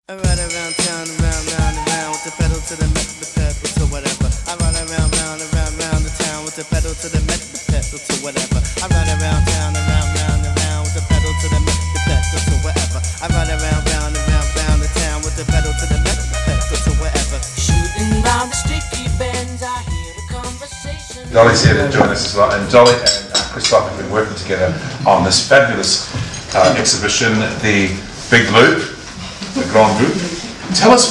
I ride around town, around, round, and round with the pedal to the metal, the pedal to whatever. I ride around, round, and round, round the town with the pedal to the metal, the pedal to whatever. I ride around town, around, round, and round with the pedal to the metal, the pedal to whatever. I ride around, round, and round, round the town with the pedal to the metal, the pedal to whatever. Shooting round the sticky bends, I hear the conversation. Dolly's here to join us as well, and Dolly and Christoph have been working together on this fabulous exhibition, the Big Loop. The Grand Group. Tell us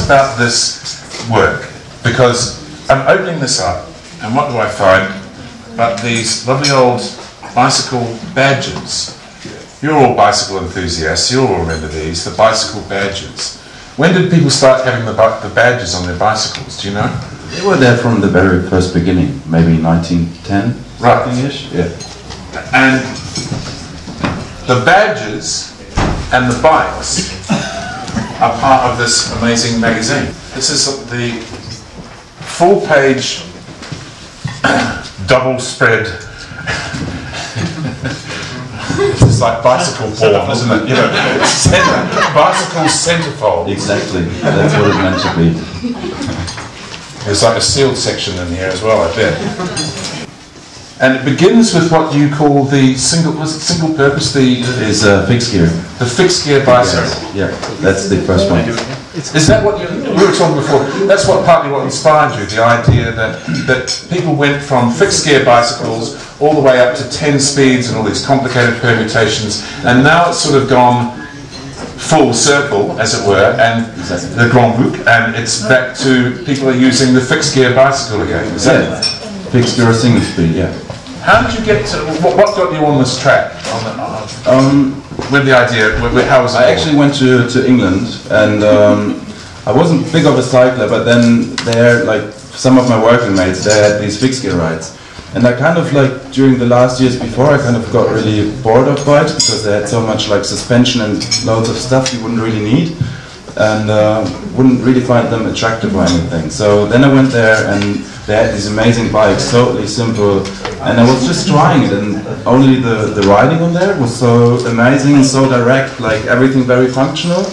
about this work, because I'm opening this up and what do I find but these lovely old bicycle badges. You're all bicycle enthusiasts, you all remember these, the bicycle badges. When did people start having the badges on their bicycles, do you know? They were there from the very first beginning, maybe 1910, right. Something-ish, yeah. And the badges and the bikes are part of this amazing magazine. This is the full-page double spread. It's like bicycle porn, isn't it? You know, bicycle centerfold. Exactly, that's what it meant to be. There's like a sealed section in here as well, I bet. And it begins with what you call the single purpose, is fixed gear. The fixed gear bicycle. Yeah, that's the first one. Is that what we were talking before? That's partly what inspired you, the idea that people went from fixed gear bicycles all the way up to 10 speeds and all these complicated permutations, and now it's sort of gone full circle, as it were, and the Grand Group, and it's back to people are using the fixed gear bicycle again. Is that fixed gear or single speed? Yeah. How did you get to, what got you on this track? With the idea, how was it? I actually went to England, and I wasn't big of a cycler, but then there, like some of my working mates, they had these fixed gear rides. And I kind of like, during the last years before, I kind of got really bored of bikes, because they had so much like suspension and loads of stuff you wouldn't really need, and wouldn't really find them attractive or anything. So then I went there, and they had these amazing bikes, totally simple, and I was just trying it, and only the riding on there was so amazing, so direct, like everything very functional.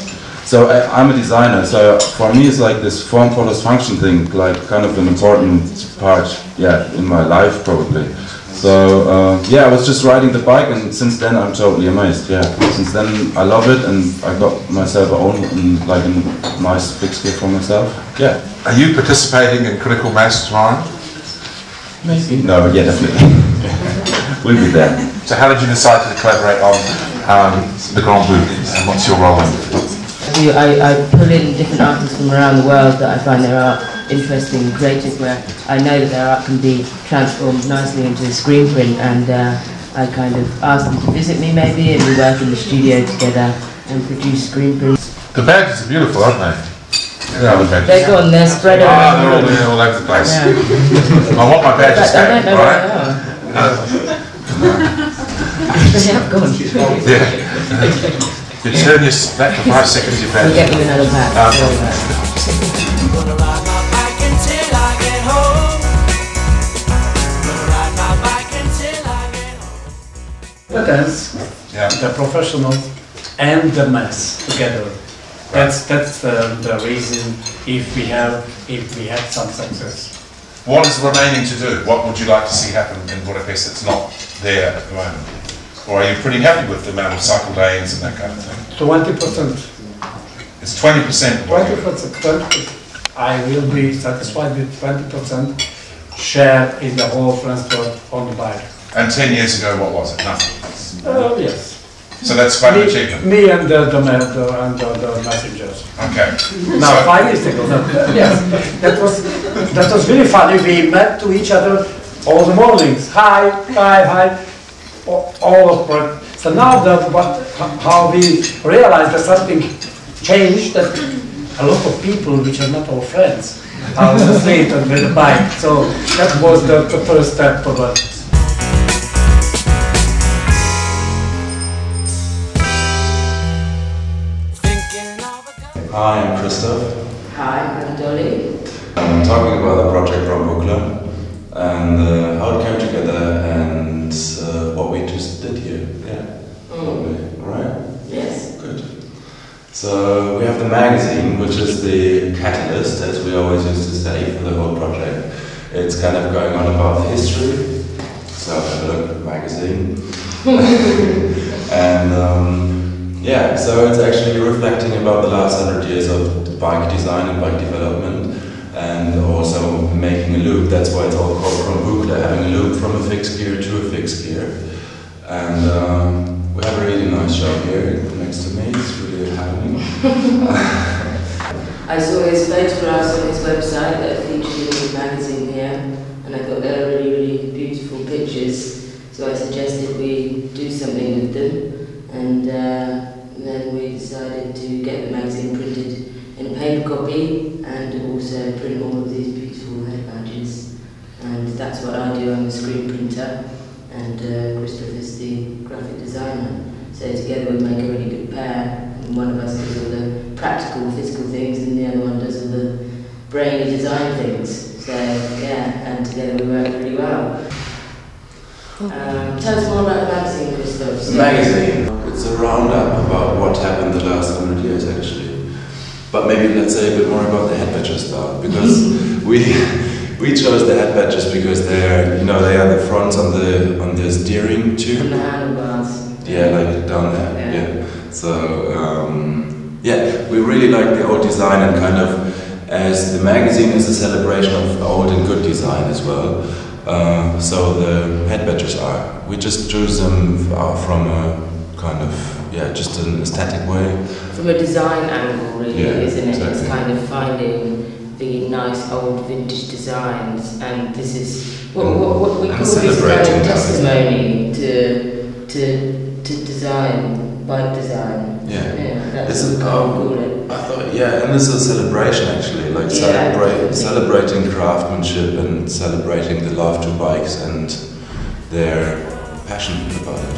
So I'm a designer, so for me it's like this form follows function thing, like kind of an important part, yeah, in my life probably. So yeah, I was just riding the bike, and since then I'm totally amazed. Yeah, since then I love it, and I got myself like a nice fixed gear for myself. Yeah. Are you participating in Critical Mass tomorrow? Maybe. No, yeah, definitely. We'll be there. So how did you decide to collaborate on the Grand Group, and what's your role in it? I pull in different artists from around the world that I find their art interesting and creative, where I know that their art can be transformed nicely into a screen print, and I kind of ask them to visit me maybe, and we work in the studio together and produce screen prints. The badges are beautiful, aren't they? They're gone, they're spread around. They're all over the place. Yeah. I want my badges back, I don't know right? where they are. They have gone. Yeah. You turn your back for 5 seconds, your badge. We'll get you another pack. The professional and the mass together. That's the reason if we had some success. What is remaining to do? What would you like to see happen in Budapest that's not there at the moment? Or are you pretty happy with the amount of cycle lanes and that kind of thing? 20%. It's 20%. 20%. I will be satisfied with 20% share in the whole transport on the bike. And 10 years ago, what was it? Nothing. Yes. So that's quite an achievement. Me and the messengers. Okay. Now, so 5 years ago. Yes, that was really funny. We met to each other all the mornings. Hi, hi, hi. All of it. So now how we realized that something changed, that a lot of people which are not our friends are on the street and with a bike. So that was the first step for that. Hi, I'm Christoph. Hi, I'm Dolly. I'm talking about the project from Boucle and how it came together and what we just did here. Yeah, lovely, right? Yes. Good. So we have the magazine, which is the catalyst, as we always used to say, for the whole project. It's kind of going on about history. So have a look at the magazine. And yeah, so it's actually reflecting about the last 100 years of bike design and bike development, and also making a loop. That's why it's all called from Boucle, having a loop from a fixed gear to a fixed gear. And we have a really nice shop here next to me. It's really happening. I saw his photographs on his website that are featured in the magazine here, and I thought they were really, really beautiful pictures. So I suggested we do something with them, and then we decided to get the magazine printed in a paper copy and also print all of these beautiful head badges. And that's what I do. I'm a screen printer, and Christoph is the graphic designer. So together we make a really good pair. And one of us does all the practical, physical things, and the other one does all the brainy design things. So yeah, and together we work really well. Tell us more about the magazine, Christoph. The magazine, it's a roundup about what happened the last 100 years actually. But maybe let's say a bit more about the head badges though, because we chose the head badges because they're, you know, they are the fronts on the steering tube. And the handlebars. Yeah, like down there. Yeah. So yeah, we really like the old design, and kind of, as the magazine is a celebration of old and good design as well. So the head badges are. We just choose them from a kind of, yeah, just an aesthetic way. From a design angle, really, Yeah, isn't it? exactly. It's kind of finding the nice old vintage designs, and this is what we call this kind of testimony to design, bike design. Yeah, that's what we call it. I thought, yeah, and this is a celebration actually, like celebrating craftsmanship and celebrating the love to bikes and their passion about it.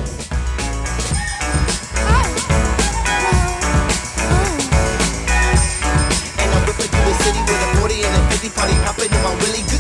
And I'm whipping through the city with a 40 and a 50 party hopping in my Willie.